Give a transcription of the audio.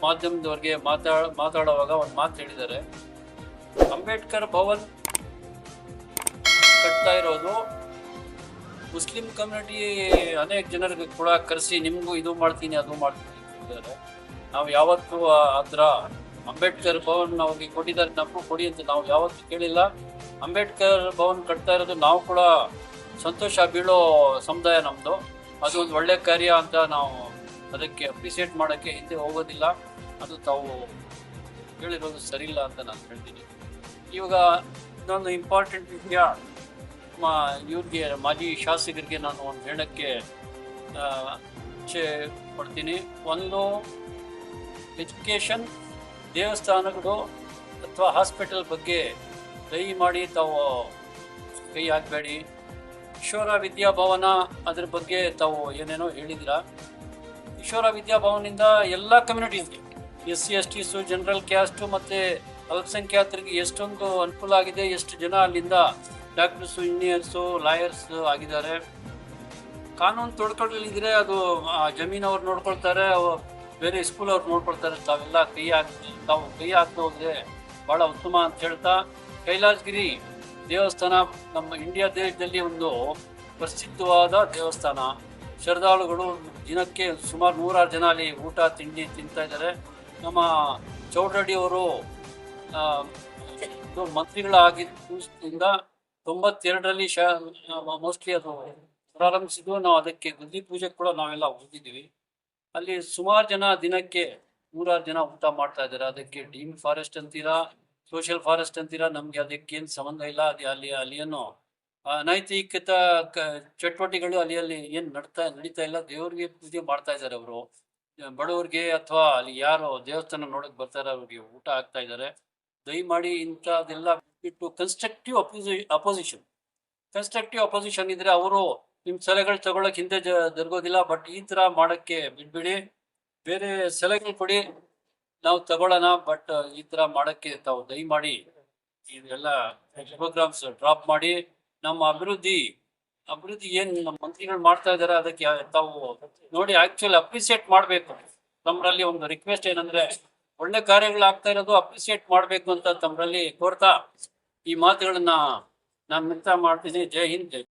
ಮಾಧ್ಯಮದವ್ರಿಗೆ ಮಾತಾಡುವಾಗ ಒಂದು ಮಾತು ಹೇಳಿದ್ದಾರೆ. ಅಂಬೇಡ್ಕರ್ ಭವನ್ ಕಟ್ತಾ ಇರೋದು ಮುಸ್ಲಿಂ ಕಮ್ಯುನಿಟಿ ಅನೇಕ ಜನರಿಗೆ ಕೂಡ ಕರೆಸಿ ನಿಮಗೂ ಇದು ಮಾಡ್ತೀನಿ ಅದು ಮಾಡ್ತೀನಿ ಅಂತಿದ್ದಾರೆ. ನಾವು ಯಾವತ್ತೂ ಅದರ ಅಂಬೇಡ್ಕರ್ ಭವನ್ ಅವ್ರಿಗೆ ಕೊಟ್ಟಿದ್ದಾರೆ, ನಮಗೂ ಕೊಡಿ ಅಂತ ನಾವು ಯಾವತ್ತೂ ಕೇಳಿಲ್ಲ. ಅಂಬೇಡ್ಕರ್ ಭವನ್ ಕಟ್ತಾ ಇರೋದು ನಾವು ಕೂಡ ಸಂತೋಷ ಬೀಳೋ ಸಮುದಾಯ ನಮ್ಮದು. ಅದು ಒಂದು ಒಳ್ಳೆ ಕಾರ್ಯ ಅಂತ ನಾವು ಅದಕ್ಕೆ ಅಪ್ರಿಸಿಯೇಟ್ ಮಾಡೋಕ್ಕೆ ಹಿಂದೆ ಹೋಗೋದಿಲ್ಲ. ಅದು ತಾವು ಹೇಳಿರೋದು ಸರಿಯಿಲ್ಲ ಅಂತ ನಾನು ಹೇಳ್ತೀನಿ. ಇವಾಗ ಇನ್ನೊಂದು ಇಂಪಾರ್ಟೆಂಟ್ ವಿಷಯ, ಇವ್ರಿಗೆ ಮಾಜಿ ಶಾಸಕರಿಗೆ ನಾನು ಒಂದು ಹೇಳೋಕ್ಕೆ ಇಚ್ಛೆ ಪಡ್ತೀನಿ. ಒಂದು, ಎಜುಕೇಷನ್, ದೇವಸ್ಥಾನಗಳು ಅಥವಾ ಹಾಸ್ಪಿಟಲ್ ಬಗ್ಗೆ ದಯಮಾಡಿ ತಾವು ಕೈ ಹಾಕಬೇಡಿ. ಈಶ್ವರ ವಿದ್ಯಾಭವನ ಅದ್ರ ಬಗ್ಗೆ ತಾವು ಏನೇನೋ ಹೇಳಿದಿರ. ಈಶ್ವರ ವಿದ್ಯಾಭವನದಿಂದ ಎಲ್ಲ ಕಮ್ಯುನಿಟೀಸ್ಗೆ, SC STs, ಜನರಲ್ ಕ್ಯಾಸ್ಟು ಮತ್ತು ಅಲ್ಪಸಂಖ್ಯಾತರಿಗೆ ಎಷ್ಟೊಂದು ಅನುಕೂಲ ಆಗಿದೆ. ಎಷ್ಟು ಜನ ಅಲ್ಲಿಂದ ಡಾಕ್ಟರ್ಸು, ಇಂಜಿನಿಯರ್ಸು, ಲಾಯರ್ಸ್ ಆಗಿದ್ದಾರೆ. ಕಾನೂನು ತೊಡ್ಕೊಳ್ಳಿದ್ರೆ ಅದು ಜಮೀನವ್ರು ನೋಡ್ಕೊಳ್ತಾರೆ, ಬೇರೆ ಸ್ಕೂಲ್ ಅವ್ರು ನೋಡ್ಕೊಳ್ತಾರೆ. ತಾವೆಲ್ಲ ತಾವು ಕೈ ಹಾಕಿ ಹೋದ್ರೆ ಭಾಳ ಉತ್ತಮ ಅಂತ ಹೇಳ್ತಾ, ಕೈಲಾಸಗಿರಿ ದೇವಸ್ಥಾನ ನಮ್ಮ ಇಂಡಿಯಾ ದೇಶದಲ್ಲಿ ಒಂದು ಪ್ರಸಿದ್ಧವಾದ ದೇವಸ್ಥಾನ. ಶ್ರದ್ಧಾಳುಗಳು ದಿನಕ್ಕೆ ಸುಮಾರು 100 ಜನ ಅಲ್ಲಿ ಊಟ ತಿಂಡಿ ತಿಂತಾ ಇದ್ದಾರೆ. ನಮ್ಮ ಚೌಡರೆಡ್ಡಿ ಅವರು ಮಂತ್ರಿಗಳಾಗಿದ್ದರಿಂದ 92ರಲ್ಲಿ ಮೋಸ್ಟ್ಲಿ ಅದು ಪ್ರಾರಂಭಿಸಿದ್ದು. ನಾವು ಅದಕ್ಕೆ ಗುದ್ದಿ ಪೂಜೆ ಕೂಡ ನಾವೆಲ್ಲ ಹೋಗಿದ್ದೀವಿ. ಅಲ್ಲಿ ಸುಮಾರು ಜನ ದಿನಕ್ಕೆ 100 ಜನ ಊಟ ಮಾಡ್ತಾ ಇದ್ದಾರೆ. ಅದಕ್ಕೆ ಡೀಮ್ ಫಾರೆಸ್ಟ್ ಅಂತೀರಾ, ಸೋಷಿಯಲ್ ಫಾರೆಸ್ಟ್ ಅಂತೀರಾ, ನಮಗೆ ಅದಕ್ಕೇನು ಸಂಬಂಧ ಇಲ್ಲ. ಅಲ್ಲಿ ಏನು ಅನೈತಿಕ ಚಟುವಟಿಕೆಗಳು ಅಲ್ಲಿ ಏನು ನಡೀತಾ ಇಲ್ಲ. ದೇವ್ರಿಗೆ ಪೂಜೆ ಮಾಡ್ತಾ ಇದ್ದಾರೆ ಅವರು. ಬಡವ್ರಿಗೆ ಅಥವಾ ಅಲ್ಲಿ ಯಾರು ದೇವಸ್ಥಾನ ನೋಡಕ್ ಬರ್ತಾರೆ ಅವ್ರಿಗೆ ಊಟ ಆಗ್ತಾ ಇದ್ದಾರೆ. ದಯಮಾಡಿ ಇಂಥದ್ದೆಲ್ಲ ಬಿಟ್ಟು ಕನ್ಸ್ಟ್ರಕ್ಟಿವ್ ಅಪೋಸಿಷನ್ ಇದ್ರೆ ಅವರು ನಿಮ್ಮ ಸಲಹೆಗಳು ತಗೊಳಕ್ ಹಿಂದೆ ಜರುಗೋದಿಲ್ಲ. ಬಟ್ ಈ ಥರ ಮಾಡೋಕ್ಕೆ ಬಿಡ್ಬಿಡಿ. ಬೇರೆ ಸಲಹೆಗಳು ಕೊಡಿ, ನಾವು ತಗೊಳ್ಳೋಣ. ಬಟ್ ಈ ಥರ ಮಾಡೋಕ್ಕೆ ತಾವು ದಯಮಾಡಿ ಇದೆಲ್ಲ ಪ್ರೋಗ್ರಾಮ್ಸ್ ಡ್ರಾಪ್ ಮಾಡಿ. ನಮ್ಮ ಅಭಿವೃದ್ಧಿ ಏನು ನಮ್ಮ ಮಂತ್ರಿಗಳು ಮಾಡ್ತಾ ಇದ್ದಾರೆ ಅದಕ್ಕೆ ತಾವು ನೋಡಿ ಆಕ್ಚುಲಿ ಅಪ್ರಿಸಿಯೇಟ್ ಮಾಡಬೇಕು. ತಮ್ಮರಲ್ಲಿ ಒಂದು ರಿಕ್ವೆಸ್ಟ್ ಏನಂದ್ರೆ, ಒಳ್ಳೆ ಕಾರ್ಯಗಳಾಗ್ತಾ ಇರೋದು ಅಪ್ರಿಸಿಯೇಟ್ ಮಾಡಬೇಕು ಅಂತ ತಮ್ಮರಲ್ಲಿ ಕೋರ್ತಾ ಈ ಮಾತುಗಳನ್ನ ನಾನು ಮಿತ್ರ ಮಾಡ್ತೀನಿ. ಜೈ ಹಿಂದ್, ಜೈ